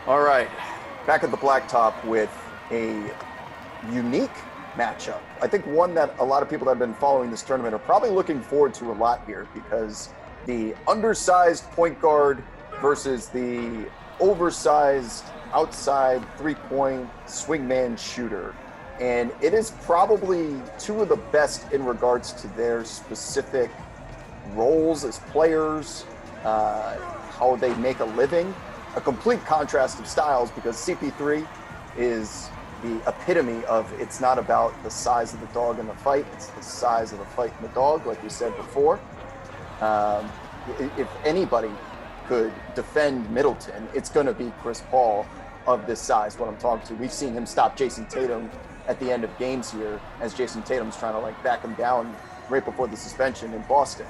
All right, back at the blacktop with a unique matchup. I think one that a lot of people that have been following this tournament are probably looking forward to a lot here, because the undersized point guard versus the oversized outside three-point swingman shooter. And it is probably two of the best in regards to their specific roles as players, how they make a living. A complete contrast of styles, because CP3 is the epitome of it's not about the size of the dog in the fight, it's the size of the fight in the dog, like we said before. If anybody could defend Middleton, it's going to be Chris Paul of this size, what I'm talking to. We've seen him stop Jason Tatum at the end of games here, as Jason Tatum's trying to back him down right before the suspension in Boston.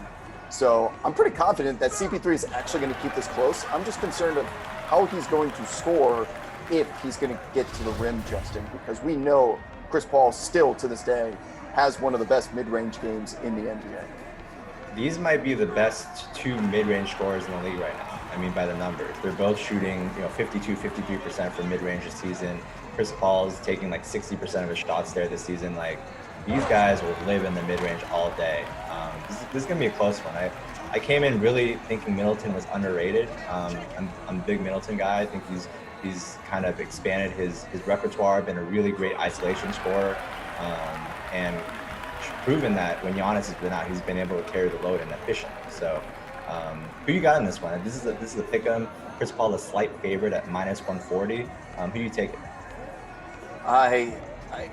So I'm pretty confident that CP3 is actually going to keep this close. I'm just concerned of how he's going to score if he's going to get to the rim, Justin, because we know Chris Paul still to this day has one of the best mid-range games in the NBA. These might be the best two mid-range scorers in the league right now. I mean, by the numbers. They're both shooting, 52, 53% from mid-range this season. Chris Paul is taking 60% of his shots there this season. These guys will live in the mid-range all day. This is going to be a close one. I came in really thinking Middleton was underrated. I'm a big Middleton guy. I think he's kind of expanded his repertoire, been a really great isolation scorer, and proven that when Giannis has been out, he's been able to carry the load and efficiently. So who you got in this one? This is a pick 'em. Chris Paul, a slight favorite at -140. Who you take?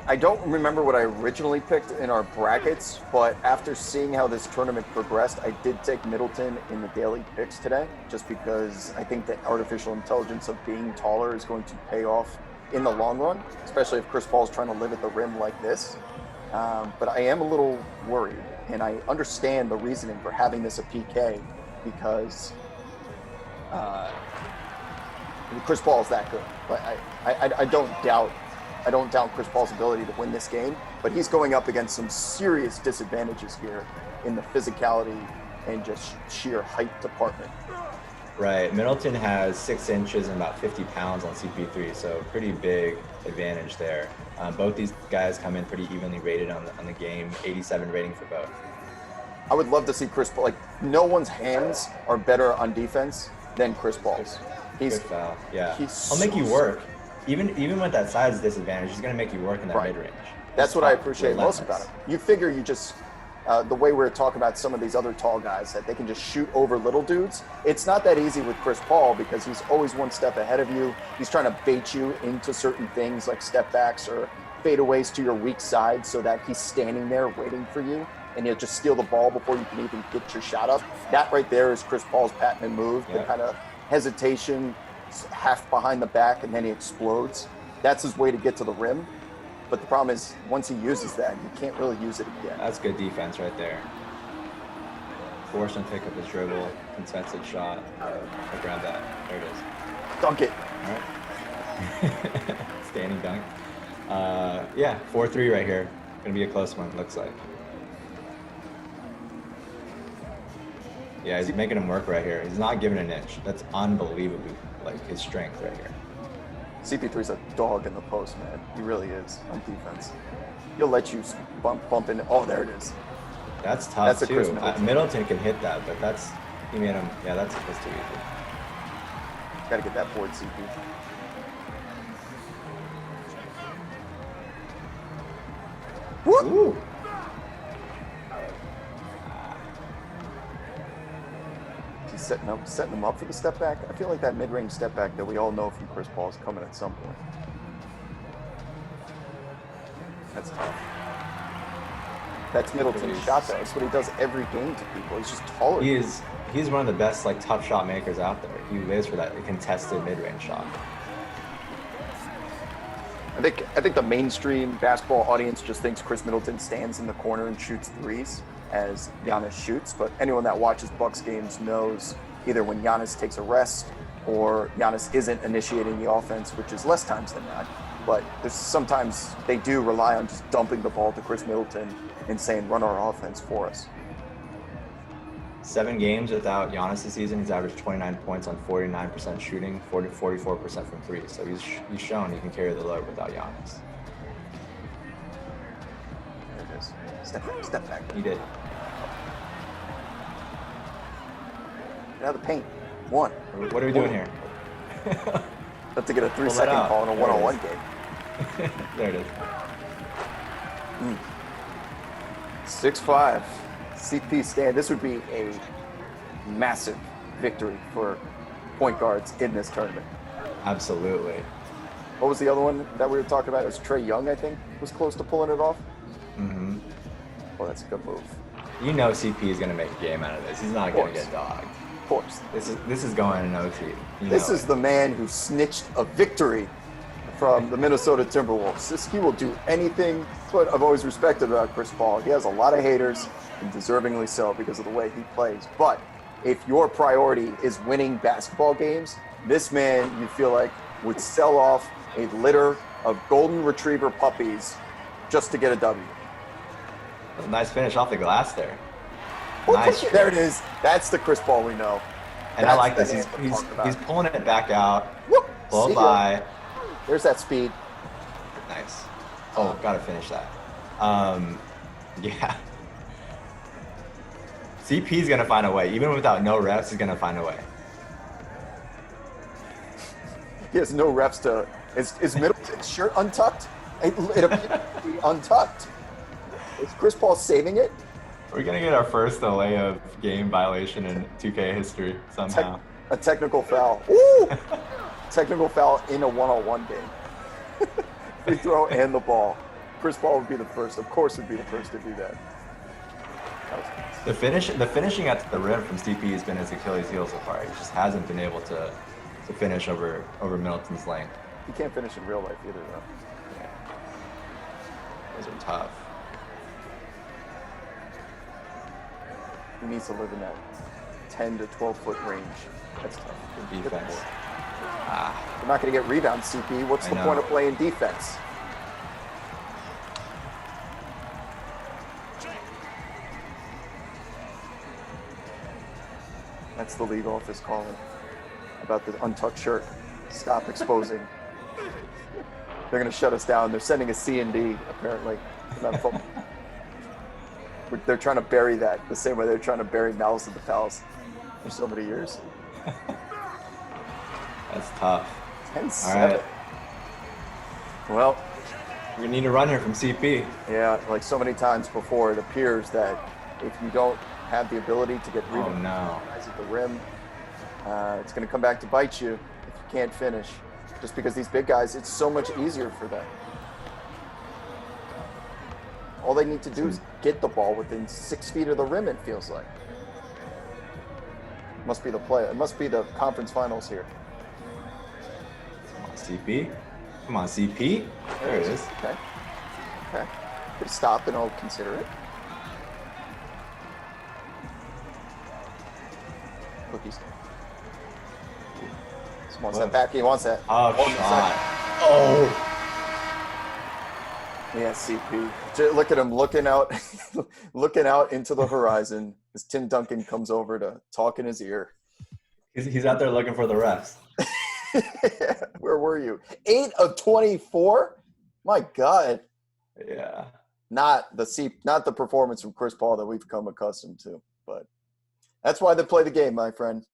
I don't remember what I originally picked in our brackets, but after seeing how this tournament progressed, I did take Middleton in the daily picks today, just because I think that artificial intelligence of being taller is going to pay off in the long run, especially if Chris Paul's trying to live at the rim like this. But I am a little worried, and I understand the reasoning for having this a PK, because Chris Paul is that good. But I don't doubt Chris Paul's ability to win this game, but he's going up against some serious disadvantages here in the physicality and just sheer height department. Right. Middleton has 6 inches and about 50 pounds on CP3, so pretty big advantage there. Both these guys come in pretty evenly rated on the game, 87 rating for both. I would love to see Chris Paul. No one's hands are better on defense than Chris Paul's. Good foul. Yeah. He'll make you work. Even with that size disadvantage, he's going to make you work in that mid-range. That's what I appreciate most about him. You figure you just, the way we're talking about some of these other tall guys, that they can just shoot over little dudes. It's not that easy with Chris Paul, because he's always one step ahead of you. He's trying to bait you into certain things like step backs or fadeaways to your weak side, so that he's standing there waiting for you, and he'll just steal the ball before you can even get your shot up. That right there is Chris Paul's patented move, the kind of hesitation, half behind the back, and then he explodes. That's his way to get to the rim. But the problem is, once he uses that, you can't really use it again. That's good defense right there. Force him to pick up his dribble, contested shot. Grab that. There it is. Dunk it. All right. Standing dunk. 4-3 right here. Gonna be a close one, looks like. Yeah, he's making him work right here. He's not giving an inch. That's unbelievably his strength right here. CP3's a dog in the post, man. He really is on defense. He'll let you bump in. Oh, there it is. That's tough too. Chris Middleton can hit that, but he made him. Yeah, that's too easy. Got to get that board, CP. Woo! Ooh. He's setting him up for the step back. I feel like that mid-range step back that we all know from Chris Paul is coming at some point. That's tough. That's Middleton's shot, though. That's what he does every game to people. He's just taller. He's one of the best tough shot makers out there. He lives for that contested mid-range shot. I think the mainstream basketball audience just thinks Khris Middleton stands in the corner and shoots threes as Giannis shoots, but anyone that watches Bucks games knows either when Giannis takes a rest or Giannis isn't initiating the offense, which is less times than not, but there's sometimes they do rely on just dumping the ball to Khris Middleton and saying, run our offense for us. 7 games without Giannis this season. He's averaged 29 points on 49% shooting, 44% from three. So he's shown he can carry the load without Giannis. There it is. Step back. He did. Get out of the paint. One. What are we doing here? Have to get a 3-second call in a one-on-one game. There it is. 6-5. CP stand. This would be a massive victory for point guards in this tournament. Absolutely. What was the other one that we were talking about? It was Trae Young, I think, was close to pulling it off. Mm-hmm. Oh, that's a good move. You know CP is going to make a game out of this. He's not going to get dogged. Of course. This is going in OT. This is the man who snitched a victory from the Minnesota Timberwolves. He will do anything. That's what I've always respected about Chris Paul. He has a lot of haters, and deservingly so because of the way he plays. But if your priority is winning basketball games, this man, you feel like, would sell off a litter of golden retriever puppies just to get a W. That's a nice finish off the glass there. Well, Nice. there it is. That's the Chris Paul we know. And I like this. He's pulling it back out. Whoop. Blow See by. ya. There's that speed. Nice. Oh, gotta finish that. Yeah. CP's gonna find a way. Even without no reps, he's gonna find a way. He has no reps to. Is Middleton's shirt untucked? It appears to be untucked. Is Chris Paul saving it? We're gonna get our first delay of game violation in 2K history somehow. A technical foul. Ooh! Technical foul in a one-on-one game. Free throw and the ball. Chris Paul would be the first. Of course, would be the first to do that. The finishing at the rim from CP has been his Achilles heel so far. He just hasn't been able to finish over Middleton's lane. He can't finish in real life either, though. Yeah. Those are tough. He needs to live in that 10 to 12 foot range. That's tough. Good defense. You're not going to get rebounds, CP. What's the point of playing defense? That's the league office calling about the untucked shirt. Stop exposing. They're going to shut us down. They're sending a C&D, apparently. They're trying to bury that the same way they're trying to bury Malice at the Palace for so many years. That's tough. 10-7. All right. Well, we need a run here from CP. yeah, like so many times before, it appears that if you don't have the ability to get rebounds at the rim, it's going to come back to bite you if you can't finish. Just because these big guys, it's so much easier for them. All they need to do is get the ball within 6 feet of the rim, it feels like. Must be the play. It must be the conference finals here. Come on, CP. Come on, CP. There it is. Okay. Okay. Could stop and I'll consider it. Cookies. He wants that back. He wants that. Oh, shot. Oh. Yeah, CP. Look at him looking out, looking out into the horizon as Tim Duncan comes over to talk in his ear. He's out there looking for the refs. Where were you? 8 of 24? My God. Yeah. Not the performance from Chris Paul that we've come accustomed to, but that's why they play the game, my friend.